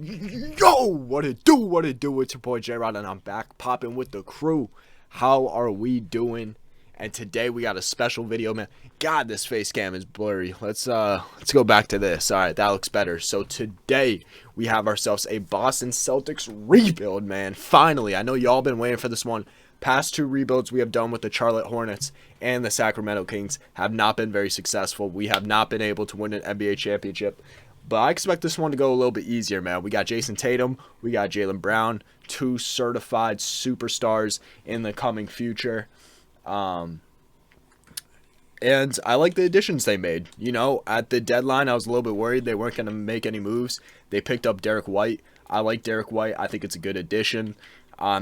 Yo, what it do, what it do, it's your boy J-Rod, and I'm back popping with the crew. How are we doing? And today we got a special video, man. God, this face cam is blurry. Let's go back to this. Alright, that looks better. So today we have ourselves a Boston Celtics rebuild, man. Finally, I know y'all been waiting for this one. Past two rebuilds we have done with the Charlotte Hornets and the Sacramento Kings have not been very successful. We have not been able to win an NBA championship. But I expect this one to go a little bit easier, man. We got Jason Tatum. We got Jaylen Brown. Two certified superstars in the coming future. And I like the additions they made. You know, at the deadline, I was a little bit worried they weren't going to make any moves. They picked up Derek White. I like Derek White. I think it's a good addition.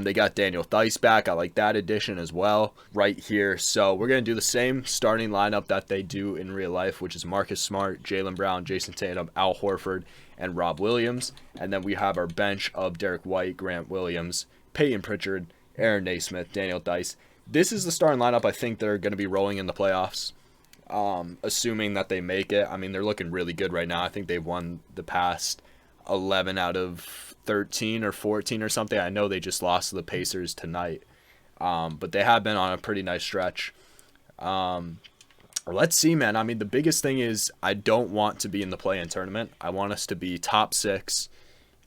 They got Daniel Theis back. I like that addition as well right here. So we're going to do the same starting lineup that they do in real life, which is Marcus Smart, Jaylen Brown, Jason Tatum, Al Horford, and Rob Williams. And then we have our bench of Derek White, Grant Williams, Peyton Pritchard, Aaron Naismith, Daniel Theis. This is the starting lineup I think they're going to be rolling in the playoffs, assuming that they make it. I mean, they're looking really good right now. I think they've won the past 11 out of 13 or 14 or something. I know they just lost to the Pacers tonight, but they have been on a pretty nice stretch. Let's see, man. I mean, the biggest thing is I don't want to be in the play-in tournament. I want us to be top 6,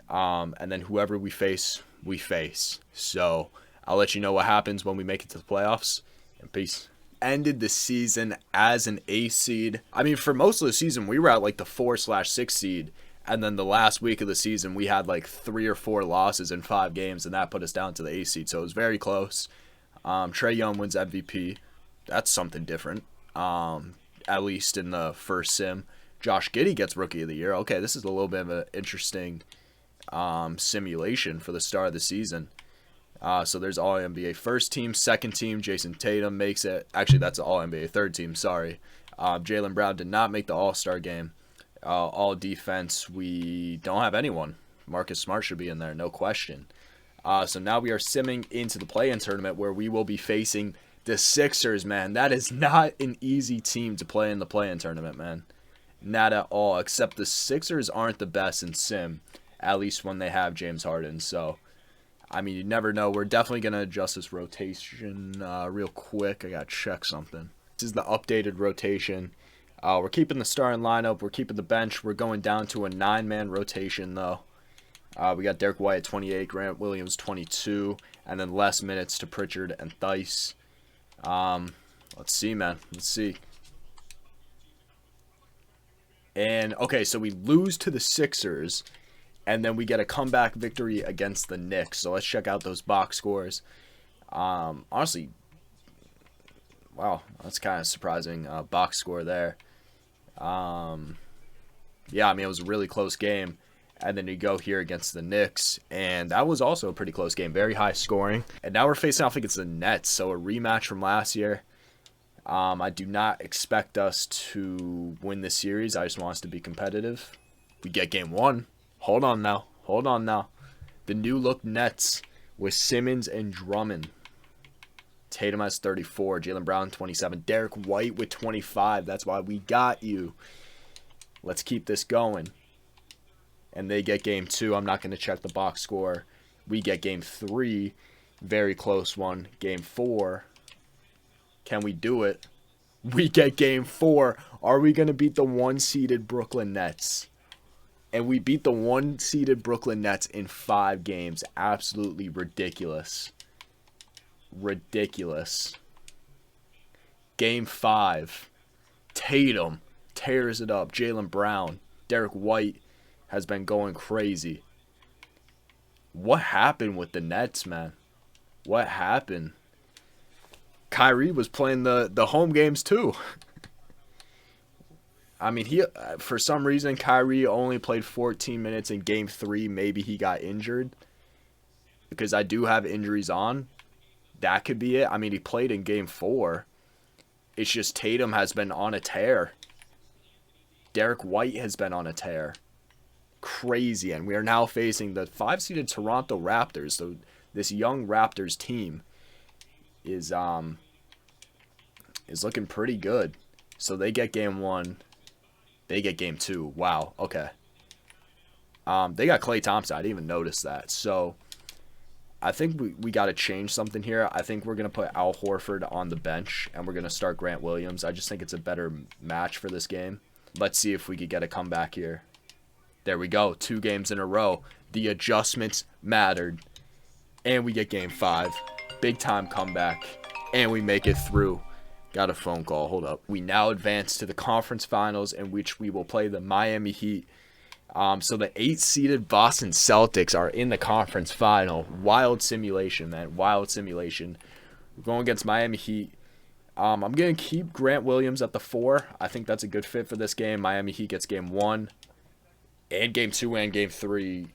and then whoever we face, we face. So I'll let you know what happens when we make it to the playoffs, and peace. Ended the season as an A seed. I mean, for most of the season, we were at like the 4/6 seed. And then the last week of the season, we had like 3 or 4 losses in 5 games, and that put us down to the A seed. So it was very close. Trae Young wins MVP. That's something different, at least in the first sim. Josh Giddey gets Rookie of the Year. Okay, this is a little bit of an interesting simulation for the start of the season. So there's All-NBA first team, second team. Jason Tatum makes it. Actually, that's All-NBA third team, sorry. Jaylen Brown did not make the All-Star game. All defense, we don't have anyone. Marcus Smart should be in there, no question. So now we are simming into the play-in tournament where we will be facing the Sixers, man. That is not an easy team to play in the play-in tournament, man. Not at all, except the Sixers aren't the best in sim, at least when they have James Harden. So, I mean, you never know. We're definitely going to adjust this rotation real quick. I got to check something. This is the updated rotation. We're keeping the starting lineup. We're keeping the bench. We're going down to a 9-man rotation, though. We got Derek White at 28, Grant Williams 22, and then less minutes to Pritchard and Theis. Let's see, man. Let's see. And, okay, so we lose to the Sixers, and then we get a comeback victory against the Knicks. So let's check out those box scores. Honestly, wow, that's kind of surprising box score there. Yeah, I mean, it was a really close game. And then you go here against the Knicks, and that was also a pretty close game. Very high scoring. And now we're facing off against the Nets, so a rematch from last year. I do not expect us to win this series. I just want us to be competitive. We get game 1. Hold on now. Hold on now. The new look Nets with Simmons and Drummond. Tatum has 34, Jaylen Brown 27, Derek White with 25. That's why we got you. Let's keep this going. And they get game 2. I'm not going to check the box score. We get game 3. Very close one. Game 4. Can we do it? We get game 4. Are we going to beat the 1-seeded Brooklyn Nets? And we beat the 1-seeded Brooklyn Nets in 5 games. Absolutely ridiculous. Ridiculous. Game 5. Tatum tears it up. Jaylen Brown. Derek White has been going crazy. What happened with the Nets, man? What happened? Kyrie was playing the home games too. I mean, for some reason, Kyrie only played 14 minutes in game 3. Maybe he got injured, because I do have injuries on. That could be it. I mean, he played in game 4. It's just Tatum has been on a tear. Derek White has been on a tear. Crazy. And we are now facing the 5-seeded Toronto Raptors. So this young Raptors team is looking pretty good. So they get game 1. They get game 2. Wow. Okay. They got Klay Thompson. I didn't even notice that. So I think we got to change something here. I think we're going to put Al Horford on the bench, and we're going to start Grant Williams. I just think it's a better match for this game. Let's see if we could get a comeback here. There we go. 2 games in a row. The adjustments mattered. And we get game 5. Big time comeback. And we make it through. Got a phone call. Hold up. We now advance to the conference finals, in which we will play the Miami Heat. So the 8-seeded Boston Celtics are in the conference final. Wild simulation, man. Wild simulation. We're going against Miami Heat. I'm going to keep Grant Williams at the 4. I think that's a good fit for this game. Miami Heat gets game 1 and game 2 and game 3.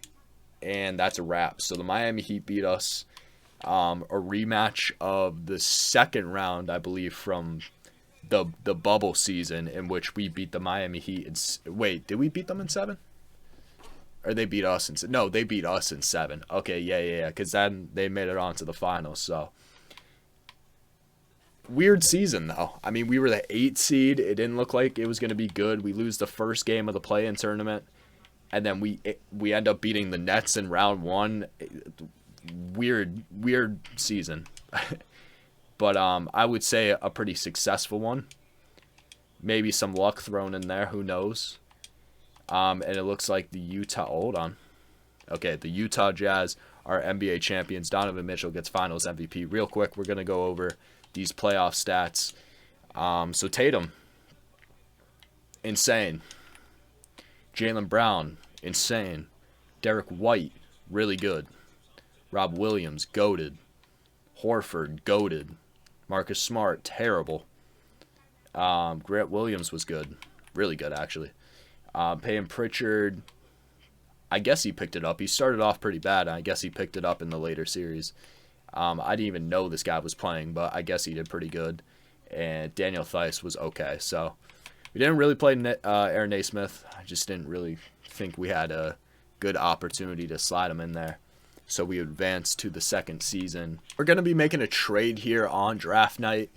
And that's a wrap. So the Miami Heat beat us. A rematch of the second round, I believe, from the bubble season, in which we beat the Miami Heat. Wait, did we beat them in 7? Or they beat us in 7? No, they beat us in 7. Okay, yeah. Because then they made it on to the finals. So weird season, though. I mean, we were the 8 seed. It didn't look like it was going to be good. We lose the first game of the play-in tournament. And then we end up beating the Nets in round 1. Weird season. But I would say a pretty successful one. Maybe some luck thrown in there. Who knows? And it looks like the Utah... Hold on. Okay, the Utah Jazz are NBA champions. Donovan Mitchell gets finals MVP. Real quick, we're going to go over these playoff stats. So Tatum, insane. Jaylen Brown, insane. Derek White, really good. Rob Williams, goated. Horford, goated. Marcus Smart, terrible. Grant Williams was good. Really good, actually. Payton Pritchard, I guess he picked it up. He started off pretty bad. I guess he picked it up in the later series. I didn't even know this guy was playing, but I guess he did pretty good. And Daniel Theis was okay. So we didn't really play Aaron Naismith. I just didn't really think we had a good opportunity to slide him in there. So we advanced to the second season. We're going to be making a trade here on draft night.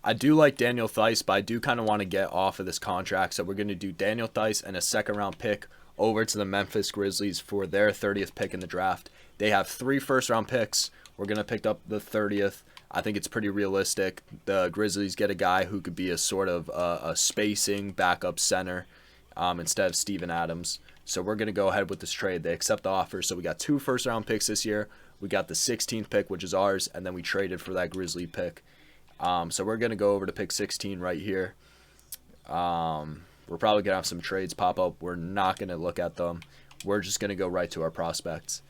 I do like Daniel Theis, but I do kind of want to get off of this contract. So we're going to do Daniel Theis and a second-round pick over to the Memphis Grizzlies for their 30th pick in the draft. They have 3 first-round picks. We're going to pick up the 30th. I think it's pretty realistic. The Grizzlies get a guy who could be a sort of a spacing backup center instead of Steven Adams. So we're going to go ahead with this trade. They accept the offer. So we got 2 first-round picks this year. We got the 16th pick, which is ours, and then we traded for that Grizzly pick. So we're going to go over to pick 16 right here. We're probably going to have some trades pop up. We're not going to look at them. We're just going to go right to our prospects.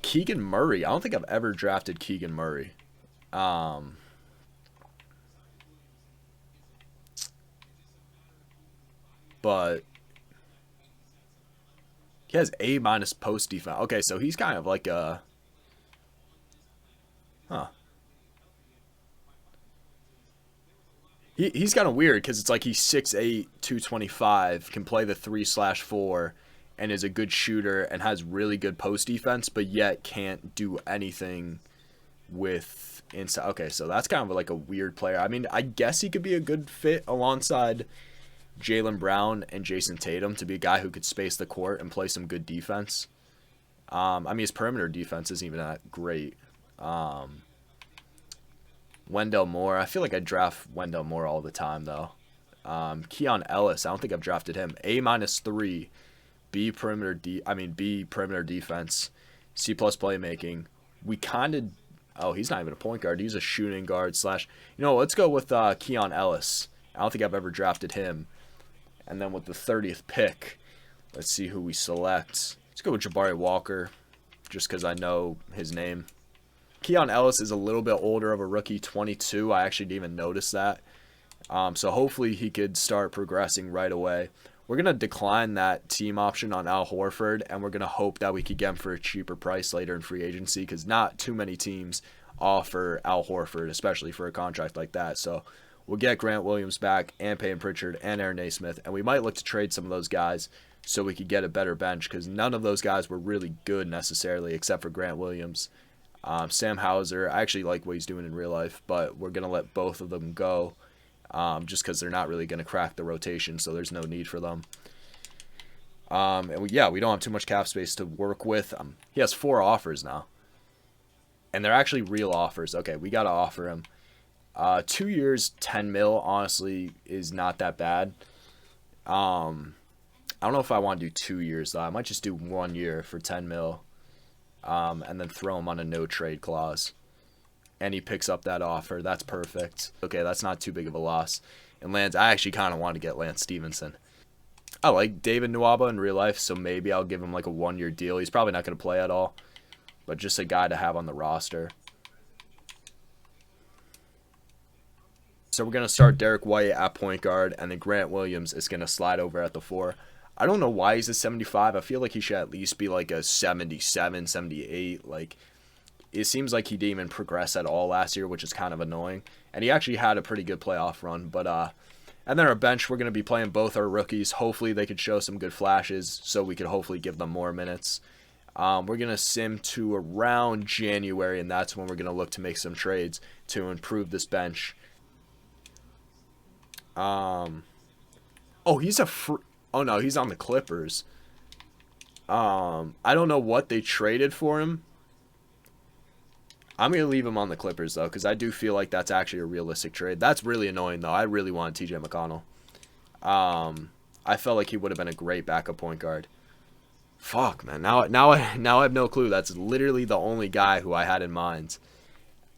Keegan Murray. I don't think I've ever drafted Keegan Murray. But he has A- post defense. Okay, so he's kind of like a... Huh. He's kind of weird because it's like he's 6'8", 225, can play the 3/4, and is a good shooter and has really good post defense, but yet can't do anything with inside. Okay, so that's kind of like a weird player. I mean, I guess he could be a good fit alongside Jaylen Brown and Jason Tatum to be a guy who could space the court and play some good defense. I mean, his perimeter defense isn't even that great. Wendell Moore. I feel like I draft Wendell Moore all the time, though. Keon Ellis. I don't think I've drafted him. A-3. B perimeter defense. C+ playmaking. We kind of... Oh, he's not even a point guard. He's a shooting guard / let's go with Keon Ellis. I don't think I've ever drafted him. And then with the 30th pick, let's see who we select. Let's go with Jabari Walker, just because I know his name. Keon Ellis is a little bit older of a rookie, 22. I actually didn't even notice that. So hopefully he could start progressing right away. We're going to decline that team option on Al Horford, and we're going to hope that we could get him for a cheaper price later in free agency, because not too many teams offer Al Horford, especially for a contract like that. So we'll get Grant Williams back and Payton Pritchard and Aaron Naismith, and we might look to trade some of those guys so we could get a better bench, because none of those guys were really good necessarily except for Grant Williams. Sam Hauser, I actually like what he's doing in real life, but we're going to let both of them go just because they're not really going to crack the rotation, so there's no need for them. And we don't have too much cap space to work with. He has 4 offers now, and they're actually real offers. Okay, we gotta offer him 2 years, 10 mil. Honestly, is not that bad. I don't know if I want to do 2 years though. I might just do 1 year for 10 mil, and then throw him on a no trade clause. And he picks up that offer. That's perfect. Okay, that's not too big of a loss. And Lance, I actually kind of want to get Lance Stevenson. I like David Nwaba in real life, so maybe I'll give him like a 1 year deal. He's probably not going to play at all, but just a guy to have on the roster. So we're going to start Derek White at point guard, and then Grant Williams is going to slide over at the 4. I don't know why he's a 75. I feel like he should at least be like a 77, 78. Like, it seems like he didn't even progress at all last year, which is kind of annoying. And he actually had a pretty good playoff run. But and then our bench, we're going to be playing both our rookies. Hopefully they could show some good flashes so we could hopefully give them more minutes. We're going to sim to around January, and that's when we're going to look to make some trades to improve this bench. Oh, he's oh no, he's on the Clippers. I don't know what they traded for him. I'm going to leave him on the Clippers, though, because I do feel like that's actually a realistic trade. That's really annoying, though. I really want TJ McConnell. I felt like he would have been a great backup point guard. Fuck, man. Now I have no clue. That's literally the only guy who I had in mind.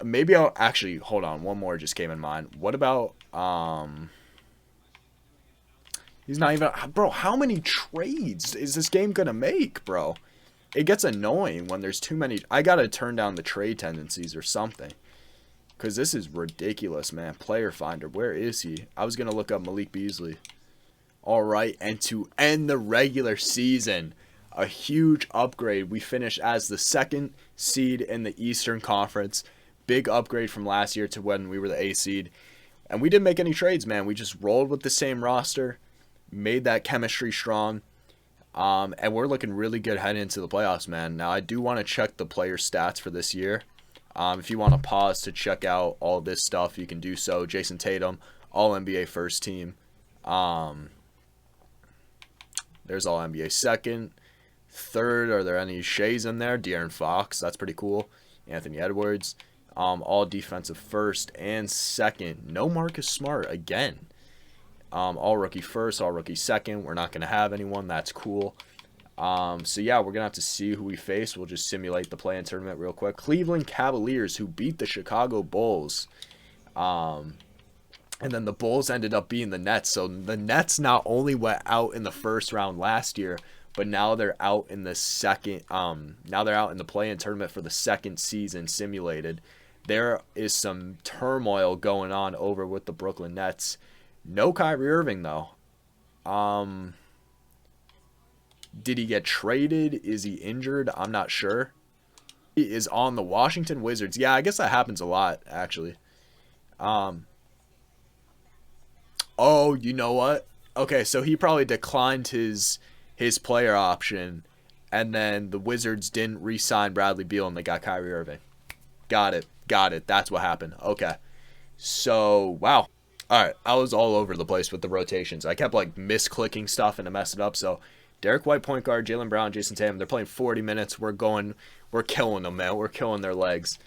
Maybe I'll actually, hold on. One more just came in mind. What about, he's not even, bro, how many trades is this game going to make, bro? It gets annoying when there's too many. I got to turn down the trade tendencies or something. Because this is ridiculous, man. Player Finder, where is he? I was going to look up Malik Beasley. All right, and to end the regular season, a huge upgrade. We finished as the 2nd seed in the Eastern Conference. Big upgrade from last year to when we were the 8th seed. And we didn't make any trades, man. We just rolled with the same roster. Made that chemistry strong. And we're looking really good heading into the playoffs, man. Now, I do want to check the player stats for this year. If you want to pause to check out all this stuff, you can do so. Jason Tatum, All-NBA first team. There's All-NBA second. Third, are there any Shays in there? De'Aaron Fox, that's pretty cool. Anthony Edwards. All defensive first and second. No Marcus Smart again. All rookie first, all rookie second. We're not going to have anyone. That's cool. So, yeah, we're going to have to see who we face. We'll just simulate the play-in tournament real quick. Cleveland Cavaliers, who beat the Chicago Bulls. And then the Bulls ended up beating the Nets. So, the Nets not only went out in the first round last year, but now they're out in the second. Now they're out in the play-in tournament for the second season simulated. There is some turmoil going on over with the Brooklyn Nets. No Kyrie Irving, though. Did he get traded? Is he injured? I'm not sure. He is on the Washington Wizards. Yeah, I guess that happens a lot, actually. Oh, you know what? Okay, so he probably declined his player option, and then the Wizards didn't re-sign Bradley Beal, and they got Kyrie Irving. Got it. That's what happened. Okay. So, wow. All right, I was all over the place with the rotations. I kept like misclicking stuff and I messed it up. So, Derek White, point guard, Jaylen Brown, Jason Tatum. They're playing 40 minutes. We're killing them, man. We're killing their legs.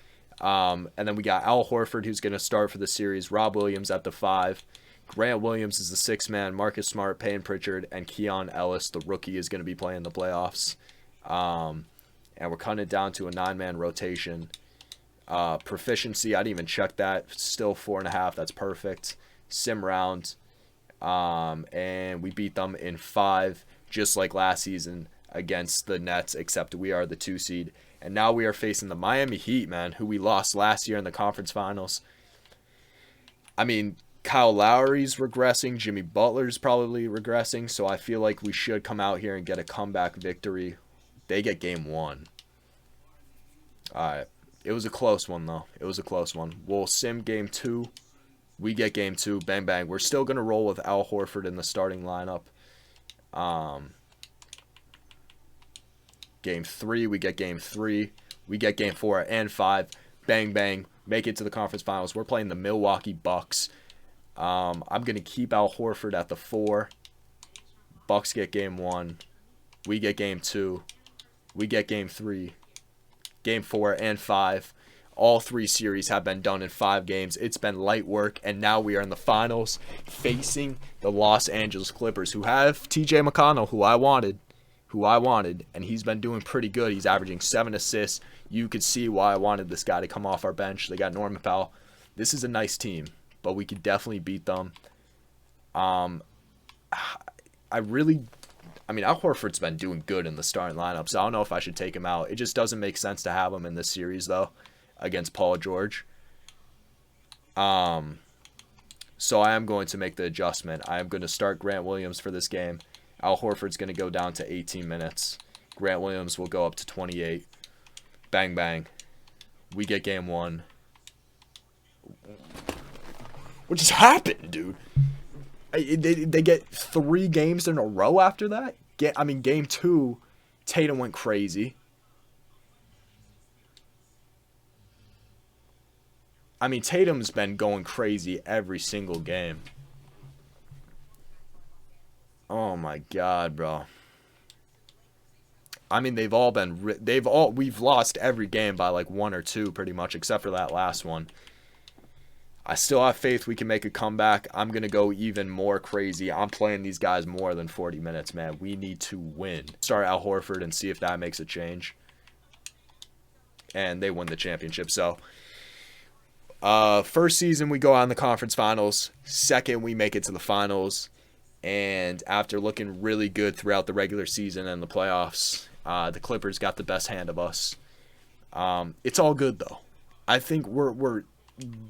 And then we got Al Horford, who's going to start for the series. Rob Williams at the 5. Grant Williams is the 6th man. Marcus Smart, Payne Pritchard, and Keon Ellis, the rookie, is going to be playing the playoffs. And we're cutting it down to a 9-man rotation. Proficiency, I didn't even check that. Still 4.5. That's perfect. Sim round. And we beat them in 5, just like last season against the Nets, except we are the 2 seed. And now we are facing the Miami Heat, man, who we lost last year in the conference finals. I mean, Kyle Lowry's regressing. Jimmy Butler's probably regressing. So I feel like we should come out here and get a comeback victory. They get game 1. All right. It was a close one, though. It was a close one. We'll sim game 2. We get game 2. Bang, bang. We're still going to roll with Al Horford in the starting lineup. Game 3. We get game 3. We get game 4 and 5. Bang, bang. Make it to the conference finals. We're playing the Milwaukee Bucks. I'm going to keep Al Horford at the 4. Bucks get game 1. We get game 2. We get game 3. Game 4 and 5. All 3 series have been done in 5 games. It's been light work, and now we are in the finals facing the Los Angeles Clippers, who have TJ McConnell, who I wanted, and he's been doing pretty good. He's averaging 7 assists. You could see why I wanted this guy to come off our bench. They got Norman Powell. This is a nice team, but we could definitely beat them. Al Horford's been doing good in the starting lineup, so I don't know if I should take him out. It just doesn't make sense to have him in this series, though, against Paul George. So I am going to make the adjustment. I am going to start Grant Williams for this game. Al Horford's going to go down to 18 minutes. Grant Williams will go up to 28. Bang, bang. We get game 1. What just happened, dude? They get 3 games in a row after that? Game 2, Tatum went crazy. Tatum's been going crazy every single game. Oh my God, bro. We've lost every game by like 1 or 2 pretty much, except for that last one. I still have faith we can make a comeback. I'm going to go even more crazy. I'm playing these guys more than 40 minutes, man. We need to win. Start Al Horford and see if that makes a change. And they win the championship. So, first season we go on the conference finals. Second, we make it to the finals. And after looking really good throughout the regular season and the playoffs, the Clippers got the best hand of us. It's all good, though. I think we're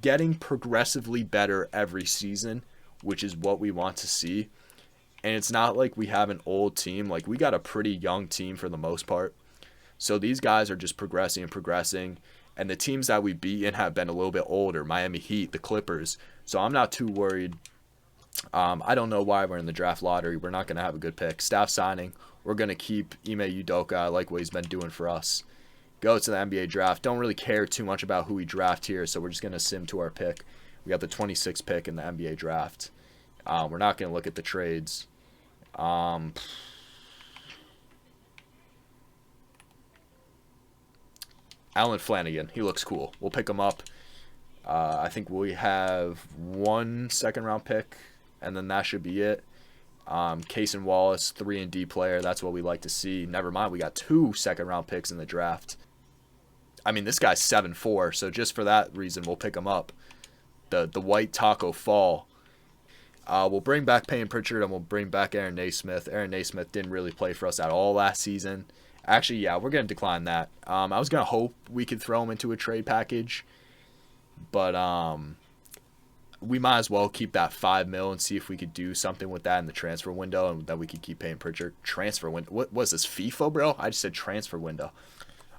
getting progressively better every season, which is what we want to see. And it's not like we have an old team. Like, we got a pretty young team for the most part. So these guys are just progressing and progressing. And the teams that we beat and have been a little bit older, Miami Heat, the Clippers. So I'm not too worried. I don't know why we're in the draft lottery. We're not going to have a good pick. Staff signing, we're going to keep Ime Udoka. I like what he's been doing for us. Go to the NBA draft. Don't really care too much about who we draft here, so we're just going to sim to our pick. We got the 26th pick in the NBA draft. We're not going to look at the trades. Alan Flanagan, he looks cool. We'll pick him up. I think we have 1 second-round pick, and then that should be it. Cason Wallace, 3 and D player. That's what we like to see. Never mind, we got 2 second-round picks in the draft. This guy's 7'4", so just for that reason, we'll pick him up. The white taco fall. We'll bring back Payne Pritchard, and we'll bring back Aaron Naismith. Aaron Naismith didn't really play for us at all last season. Actually, yeah, we're going to decline that. I was going to hope we could throw him into a trade package, but we might as well keep that $5 million and see if we could do something with that in the transfer window, and then we could keep Payne Pritchard. Transfer window. What was this, FIFA, bro? I just said transfer window.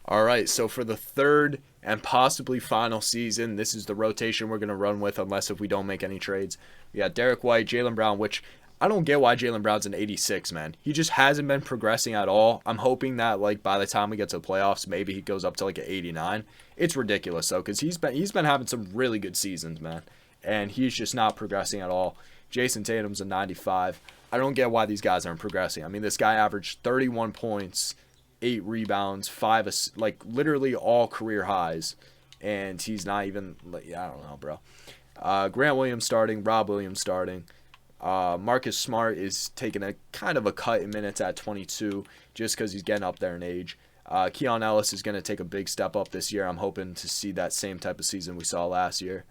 All right, so for the 3rd and possibly final season, this is the rotation we're going to run with unless if we don't make any trades. We got Derek White, Jaylen Brown, which I don't get why Jaylen Brown's an 86, man. He just hasn't been progressing at all. I'm hoping that by the time we get to the playoffs, maybe he goes up to an 89. It's ridiculous, though, because he's been having some really good seasons, man. And he's just not progressing at all. Jason Tatum's a 95. I don't get why these guys aren't progressing. This guy averaged 31 points, 8 rebounds, 5, literally all career highs. And he's not even, I don't know, bro. Grant Williams starting, Rob Williams starting. Marcus Smart is taking a kind of a cut in minutes at 22 just because he's getting up there in age. Keon Ellis is going to take a big step up this year. I'm hoping to see that same type of season we saw last year.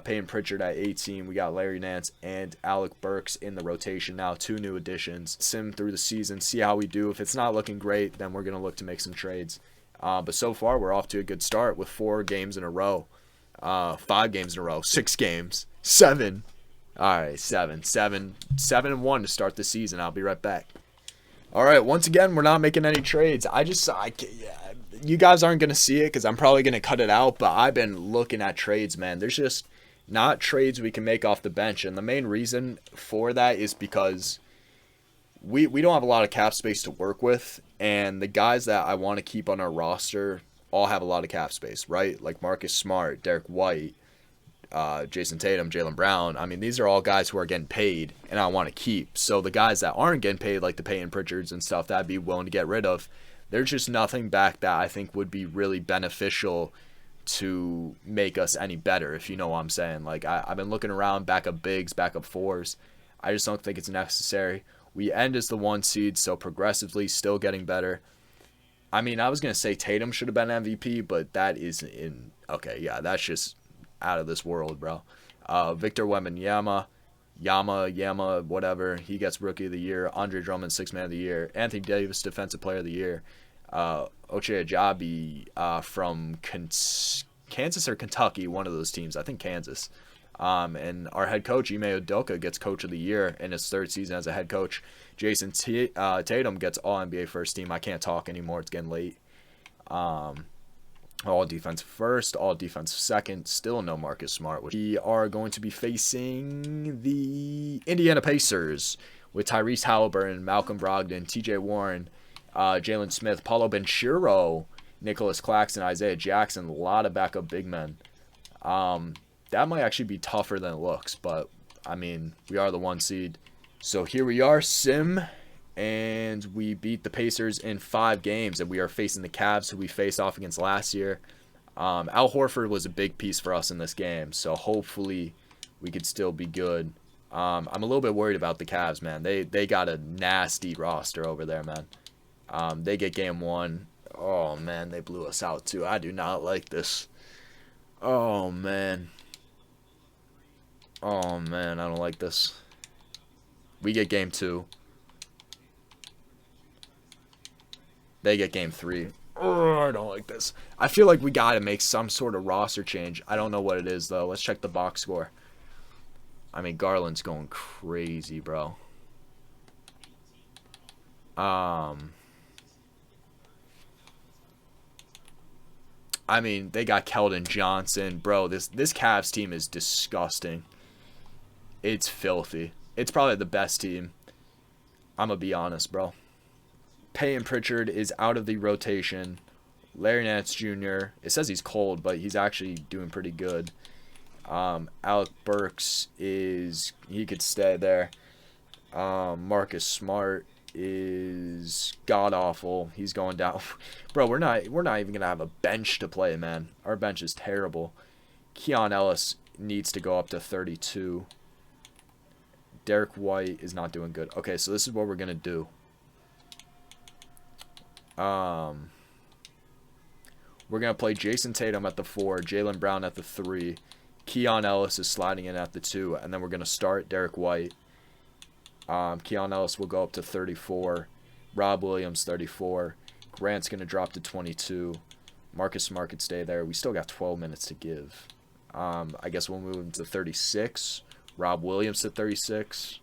Payne Pritchard at 18. We got Larry Nance and Alec Burks in the rotation now. 2 new additions. Sim through the season, see how we do. If it's not looking great, then we're going to look to make some trades. But so far, we're off to a good start with 4 games in a row. 5 games in a row. 6 games. 7. All right, 7 and 1 to start the season. I'll be right back. All right, once again, we're not making any trades. You guys aren't going to see it because I'm probably going to cut it out, but I've been looking at trades, man. There's just not trades we can make off the bench, and the main reason for that is because we don't have a lot of cap space to work with, and the guys that I want to keep on our roster all have a lot of cap space, right? Like Marcus Smart, Derek White, Jason Tatum, Jaylen Brown. I mean, these are all guys who are getting paid and I want to keep. So the guys that aren't getting paid, like the Peyton Pritchards and stuff, that I'd be willing to get rid of, there's just nothing back that I think would be really beneficial to make us any better, if you know what I'm saying. Like, I've been looking around, backup bigs, backup fours. I just don't think it's necessary. We end as the 1 seed, so progressively still getting better. I mean, I was going to say Tatum should have been MVP, but that is in... Okay, yeah, that's just out of this world, bro. Victor Wembanyama, Yama, whatever. He gets Rookie of the Year. Andre Drummond, 6th Man of the Year. Anthony Davis, Defensive Player of the Year. Ochai Agbaji from Kansas or Kentucky, one of those teams. I think Kansas. And our head coach, Ime Udoka, gets Coach of the Year in his 3rd season as a head coach. Jason Tatum gets All-NBA First Team. I can't talk anymore. It's getting late. All defensive first, all defensive second. Still no Marcus Smart. We are going to be facing the Indiana Pacers with Tyrese Halliburton, Malcolm Brogdon, TJ Warren, Jalen Smith, Paulo Banchero, Nicholas Claxton, Isaiah Jackson. A lot of backup big men. That might actually be tougher than it looks, but I mean, we are the 1 seed. So here we are, Sim, and we beat the Pacers in 5 games, and we are facing the Cavs, who we faced off against last year. Al Horford was a big piece for us in this game, so hopefully we could still be good. I'm a little bit worried about the Cavs, man. They got a nasty roster over there, man. They get game 1. Oh, man, they blew us out, too. I do not like this. Oh, man. Oh, man, I don't like this. We get game 2. They get game 3. Oh, I don't like this. I feel like we got to make some sort of roster change. I don't know what it is, though. Let's check the box score. I mean, Garland's going crazy, bro. I mean, they got Keldon Johnson. Bro, this Cavs team is disgusting. It's filthy. It's probably the best team. I'm going to be honest, bro. Peyton Pritchard is out of the rotation. Larry Nance Jr., it says he's cold, but he's actually doing pretty good. Alec Burks he could stay there. Marcus Smart is god-awful. He's going down. Bro, we're not even going to have a bench to play, man. Our bench is terrible. Keon Ellis needs to go up to 32. Derek White is not doing good. Okay, so this is what we're going to do. We're going to play Jason Tatum at the 4, Jaylen Brown at the 3. Keon Ellis is sliding in at the 2, and then we're going to start Derek White. Keon Ellis will go up to 34. Rob Williams, 34. Grant's going to drop to 22. Marcus Smart could stay there. We still got 12 minutes to give. I guess we'll move him to 36. Rob Williams to 36.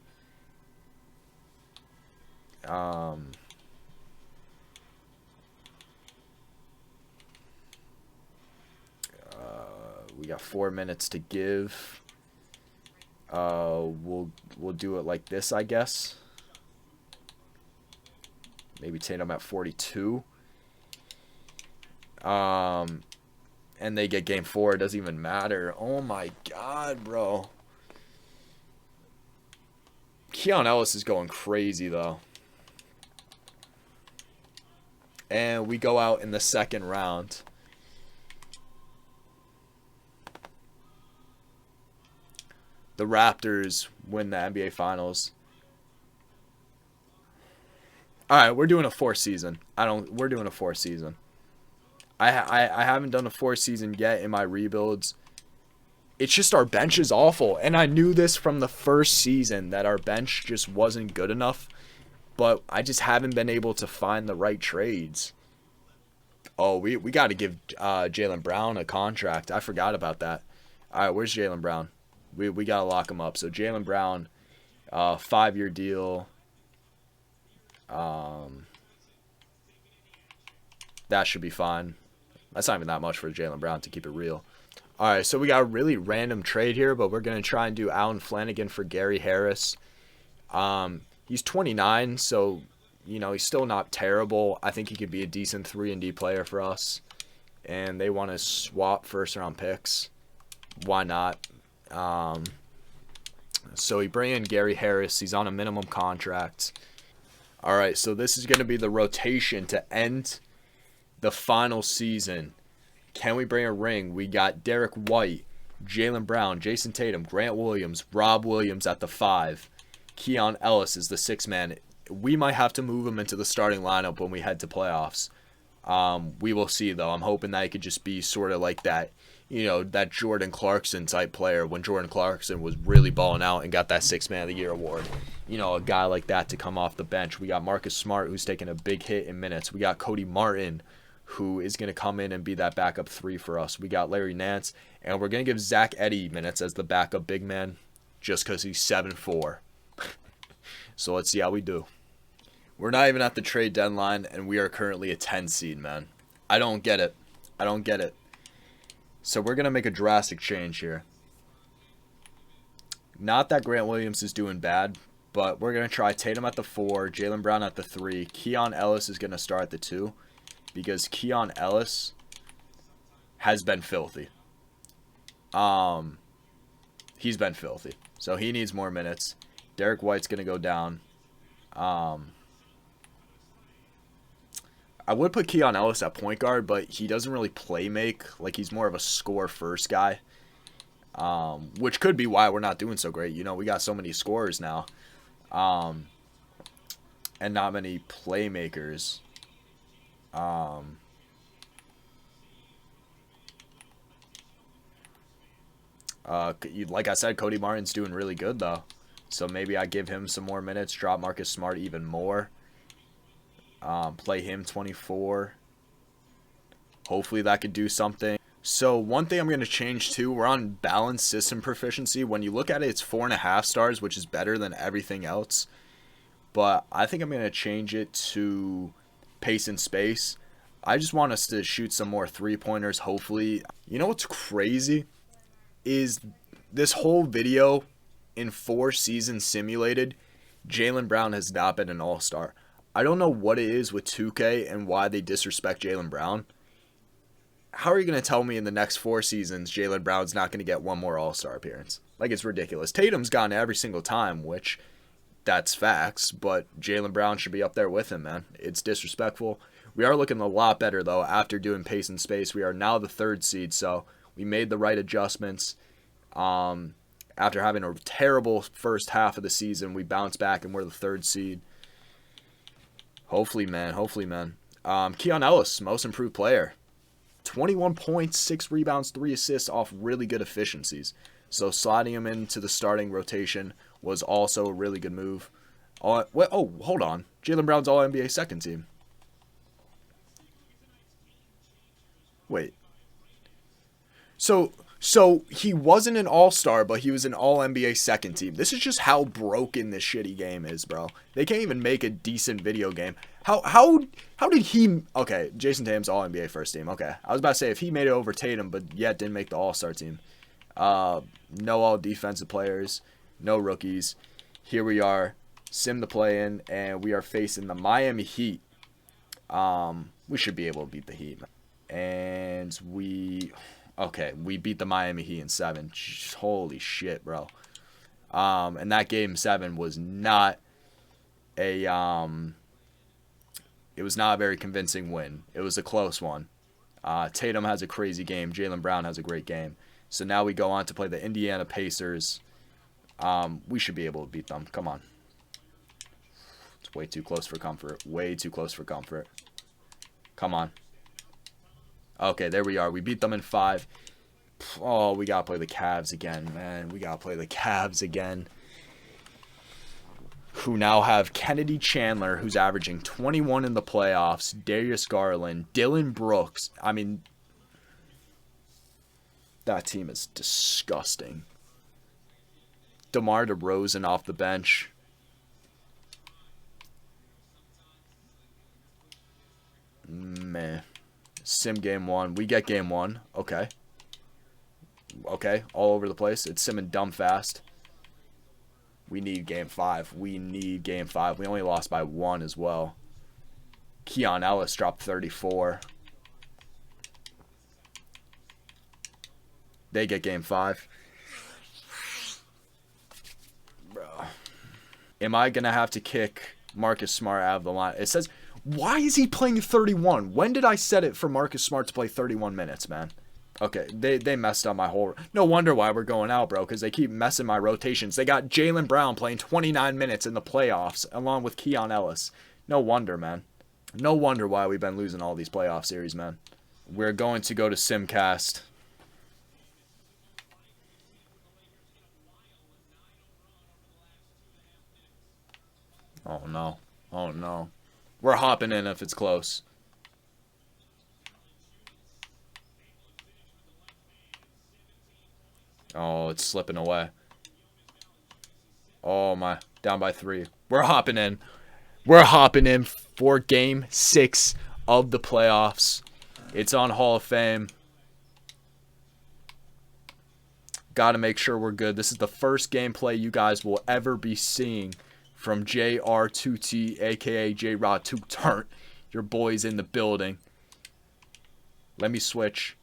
We got 4 minutes to give. We'll do it like this, I guess. Maybe Tatum at 42. And they get game 4. It doesn't even matter. Oh my god, bro. Keon Ellis is going crazy, though. And we go out in the 2nd round. The Raptors win the NBA Finals. All right, we're doing a 4th season. We're doing a 4th season. I haven't done a 4th season yet in my rebuilds. It's just our bench is awful, and I knew this from the first season that our bench just wasn't good enough. But I just haven't been able to find the right trades. Oh, we got to give Jaylen Brown a contract. I forgot about that. All right, where's Jaylen Brown? We got to lock him up. So Jaylen Brown, 5-year deal. That should be fine. That's not even that much for Jaylen Brown, to keep it real. All right, so we got a really random trade here, but we're going to try and do Alan Flanagan for Gary Harris. He's 29, so, you know, he's still not terrible. I think he could be a decent 3-and-D player for us. And they want to swap first-round picks. Why not? So we bring in Gary Harris. He's on a minimum contract. All right, so this is going to be the rotation to end the final season. Can we bring a ring? We got Derek White, Jaylen Brown, Jason Tatum, Grant Williams, Rob Williams at the 5. Keon Ellis is the 6th man. We might have to move him into the starting lineup when we head to playoffs. We will see, though. I'm hoping that he could just be sort of like that, that Jordan Clarkson type player when Jordan Clarkson was really balling out and got that 6th man of the year award. A guy like that to come off the bench. We got Marcus Smart, who's taking a big hit in minutes. We got Cody Martin, who is going to come in and be that backup 3 for us. We got Larry Nance, and we're going to give Zach Edey minutes as the backup big man just because he's 7'4". So let's see how we do. We're not even at the trade deadline, and we are currently a 10 seed, man. I don't get it. So we're going to make a drastic change here. Not that Grant Williams is doing bad, but we're going to try Tatum at the 4, Jaylen Brown at the 3. Keon Ellis is going to start at the 2 because Keon Ellis has been filthy. He's been filthy. So he needs more minutes. Derek White's going to go down. I would put Keon Ellis at point guard, but he doesn't really play make. Like, he's more of a score first guy. Which could be why we're not doing so great. We got so many scorers now. And not many playmakers. Like I said, Cody Martin's doing really good, though. So maybe I give him some more minutes, drop Marcus Smart even more. Play him 24. Hopefully that could do something. So one thing I'm going to change too, we're on balanced system proficiency. When you look at it, it's 4.5 stars, which is better than everything else. But I think I'm going to change it to pace and space. I just want us to shoot some more 3-pointers, hopefully. You know what's crazy? Is this whole video in 4 seasons simulated, Jaylen Brown has not been an all-star. I don't know what it is with 2K and why they disrespect Jaylen Brown. How are you going to tell me in the next 4 seasons Jaylen Brown's not going to get one more all-star appearance? Like, it's ridiculous. Tatum's gotten every single time, which that's facts, but Jaylen Brown should be up there with him, man. It's disrespectful. We are looking a lot better, though, after doing pace and space. We are now the 3rd seed, so we made the right adjustments. After having a terrible first half of the season, we bounced back and we're the 3rd seed. Hopefully, man. Keon Ellis, most improved player. 21 points, 6 rebounds, 3 assists off really good efficiencies. So sliding him into the starting rotation was also a really good move. Hold on. Jaylen Brown's All-NBA 2nd team. Wait. So he wasn't an all-star, but he was an All-NBA 2nd team. This is just how broken this shitty game is, bro. They can't even make a decent video game. How did he... Okay, Jason Tatum's All-NBA 1st team. Okay, I was about to say if he made it over Tatum, but yet didn't make the All-Star team. No all-defensive players, no rookies. Here we are, sim the play-in, and we are facing the Miami Heat. We should be able to beat the Heat. And we beat the Miami Heat in 7. Holy shit, bro. And that game 7 was not a it was not a very convincing win. It was a close one. Tatum has a crazy game. Jaylen Brown has a great game. So now we go on to play the Indiana Pacers. We should be able to beat them. Come on. It's way too close for comfort. Way too close for comfort. Come on. Okay, there we are. We beat them in 5. Oh, we got to play the Cavs again, man. We got to play the Cavs again. Who now have Kennedy Chandler, who's averaging 21 in the playoffs, Darius Garland, Dylan Brooks. I mean, that team is disgusting. DeMar DeRozan off the bench. Man. Sim game 1. We get game 1. Okay. Okay. All over the place. It's simming dumb fast. We need game 5. We need game 5. We only lost by 1 as well. Keon Ellis dropped 34. They get game 5. Am I going to have to kick Marcus Smart out of the line? It says, why is he playing 31? When did I set it for Marcus Smart to play 31 minutes, man? Okay, they messed up my whole... No wonder why we're going out, bro, because they keep messing my rotations. They got Jaylen Brown playing 29 minutes in the playoffs, along with Keon Ellis. No wonder, man. No wonder why we've been losing all these playoff series, man. We're going to go to Simcast. Oh, no. Oh, no. We're hopping in if it's close. Oh, it's slipping away. Oh, my. Down by 3. We're hopping in. We're hopping in for Game 6 of the playoffs. It's on Hall of Fame. Got to make sure we're good. This is the first gameplay you guys will ever be seeing from JR2T, a.k.a. J-Rod2Turnt. Your boy's in the building. Let me switch.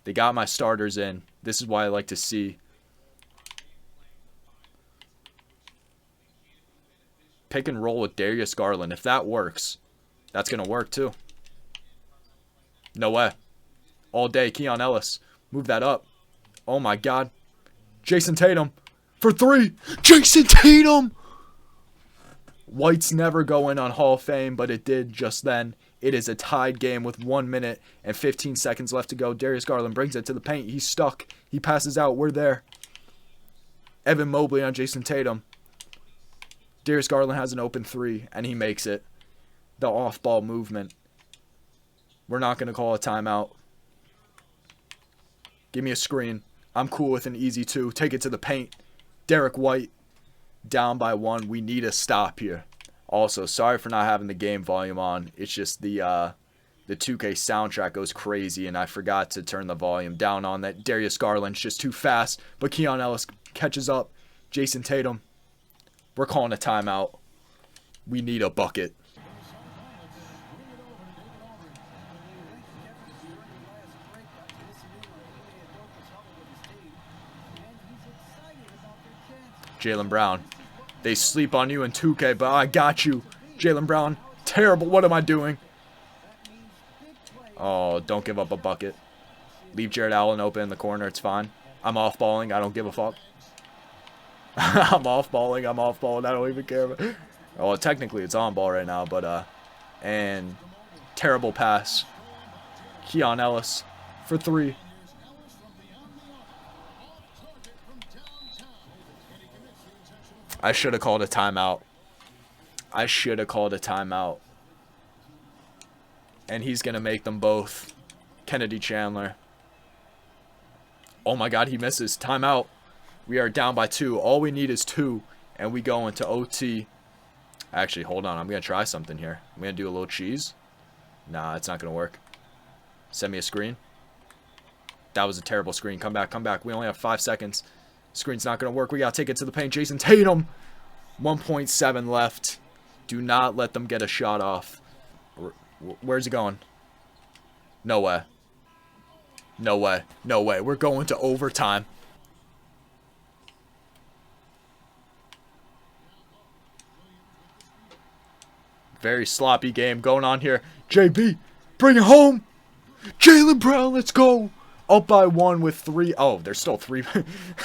They got my starters in. This is what I like to see. Pick and roll with Darius Garland. If that works, that's going to work too. No way. All day, Keon Ellis. Move that up. Oh my God. Jason Tatum for 3. Jason Tatum! White's never go in on Hall of Fame, but it did just then. It is a tied game with 1 minute and 15 seconds left to go. Darius Garland brings it to the paint. He's stuck. He passes out. We're there. Evan Mobley on Jason Tatum. Darius Garland has an open 3, and he makes it. The off-ball movement. We're not going to call a timeout. Give me a screen. I'm cool with an easy 2. Take it to the paint. Derek White down by 1. We need a stop here. Also, sorry for not having the game volume on. It's just the 2K soundtrack goes crazy, and I forgot to turn the volume down on that. Darius Garland's just too fast, but Keon Ellis catches up. Jason Tatum. We're calling a timeout. We need a bucket. Jaylen Brown. They sleep on you in 2K, but I got you. Jaylen Brown. Terrible. What am I doing? Oh, don't give up a bucket. Leave Jared Allen open in the corner. It's fine. I'm off-balling. I don't give a fuck. I'm off-balling. I don't even care. Well, technically it's on ball right now, but, and terrible pass. Keon Ellis for 3. I should have called a timeout. And he's going to make them both. Kennedy Chandler. Oh my God, he misses. Timeout. We are down by 2. All we need is 2. And we go into OT. Actually, hold on. I'm going to try something here. I'm going to do a little cheese. Nah, it's not going to work. Send me a screen. That was a terrible screen. Come back. We only have 5 seconds. Screen's not going to work. We got to take it to the paint. Jason Tatum. 1.7 left. Do not let them get a shot off. Where's it going? No way. We're going to overtime. Very sloppy game going on here. JB, bring it home. Jaylen Brown, let's go. Up by 1 with 3. Oh, there's still 3.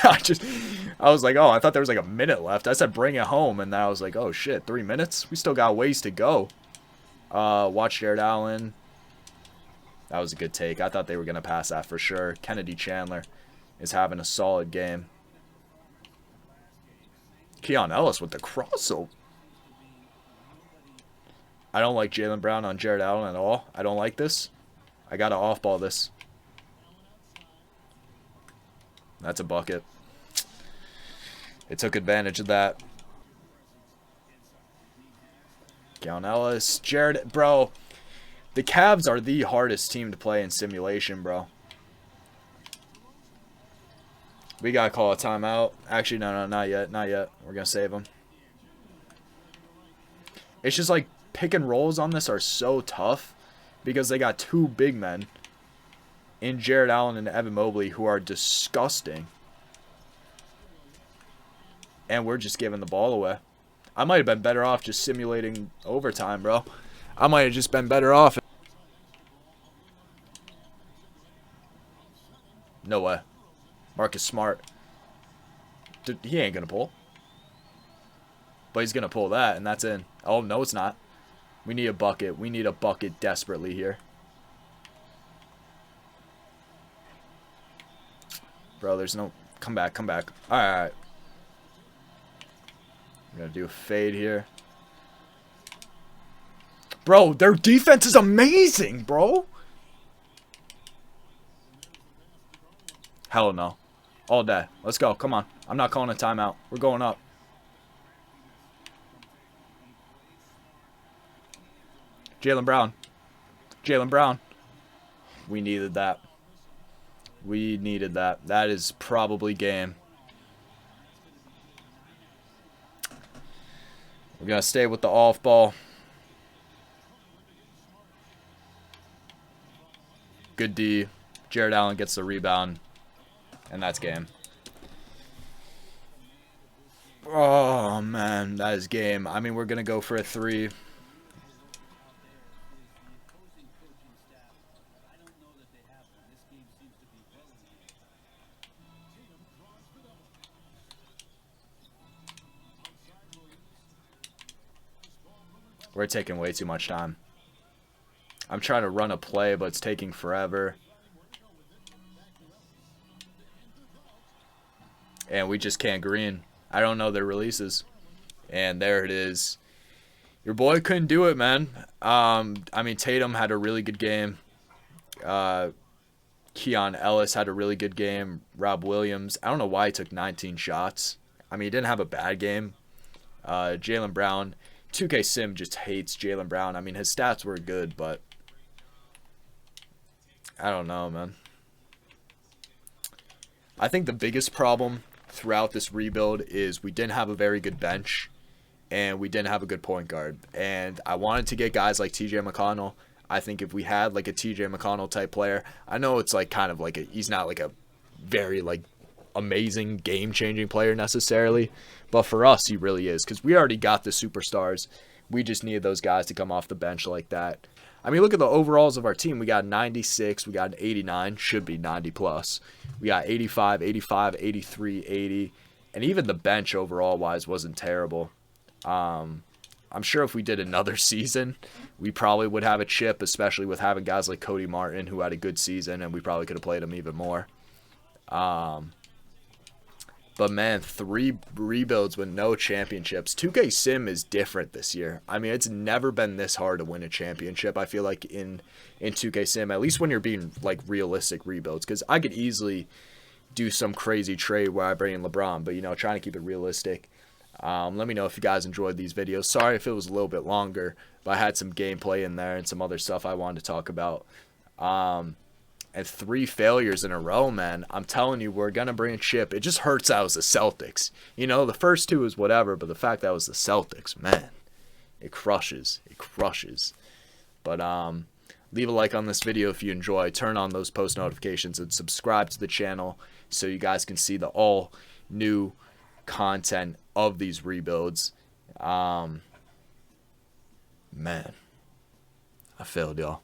I was like, oh, I thought there was like a minute left. I said bring it home, and then I was like, oh shit, 3 minutes? We still got ways to go. Watch Jared Allen. That was a good take. I thought they were going to pass that for sure. Kennedy Chandler is having a solid game. Keon Ellis with the crossover. I don't like Jaylen Brown on Jared Allen at all. I don't like this. I got to off-ball this. That's a bucket. It took advantage of that. Keon Ellis. Jared, bro. The Cavs are the hardest team to play in simulation, bro. We got to call a timeout. Actually, no, not yet. We're going to save them. It's just like pick and rolls on this are so tough because they got 2 big men in Jared Allen and Evan Mobley who are disgusting. And we're just giving the ball away. I might have been better off just simulating overtime, bro. I might have just been better off. No way. Marcus Smart. Dude, he ain't going to pull. But he's going to pull that, and that's in. Oh, no, it's not. We need a bucket. We need a bucket desperately here. Bro, there's no... Come back, come back. All right. I'm going to do a fade here. Bro, their defense is amazing, bro. Hell no. All day. Let's go. Come on. I'm not calling a timeout. We're going up. Jaylen Brown. Jaylen Brown. We needed that. We needed that. That is probably game. We're going to stay with the off ball. Good D. Jared Allen gets the rebound. And that's game. Oh, man. That is game. I mean, we're going to go for a 3. We're taking way too much time. I'm trying to run a play, but it's taking forever. And we just can't green. I don't know their releases. And there it is. Your boy couldn't do it, man. I mean, Tatum had a really good game. Keon Ellis had a really good game. Rob Williams. I don't know why he took 19 shots. I mean, he didn't have a bad game. Jaylen Brown. 2K Sim just hates Jaylen Brown. I mean, his stats were good, but I don't know, man. I think the biggest problem throughout this rebuild is we didn't have a very good bench and we didn't have a good point guard. And I wanted to get guys like TJ McConnell. I think if we had like a TJ McConnell type player, I know it's like kind of like he's not like a very like amazing game-changing player necessarily, but for us he really is, because we already got the superstars. We just needed those guys to come off the bench like that. I mean, look at the overalls of our team. We got 96, we got an 89, should be 90 plus. We got 85, 85, 83, 80, and even the bench overall wise wasn't terrible. I'm sure if we did another season, we probably would have a chip, especially with having guys like Cody Martin who had a good season, and we probably could have played him even more. But man, 3 rebuilds with no championships. 2K Sim is different this year. I mean, it's never been this hard to win a championship, I feel like, in 2K Sim, at least when you're being like realistic rebuilds. Because I could easily do some crazy trade where I bring in LeBron, but, you know, trying to keep it realistic. Let me know if you guys enjoyed these videos. Sorry if it was a little bit longer, but I had some gameplay in there and some other stuff I wanted to talk about. And 3 failures in a row, man. I'm telling you, we're going to bring a chip. It just hurts that it was the Celtics. You know, the first 2 is whatever, but the fact that it was the Celtics, man, it crushes. It crushes. But leave a like on this video if you enjoy. Turn on those post notifications and subscribe to the channel so you guys can see the all new content of these rebuilds. Man, I failed, y'all.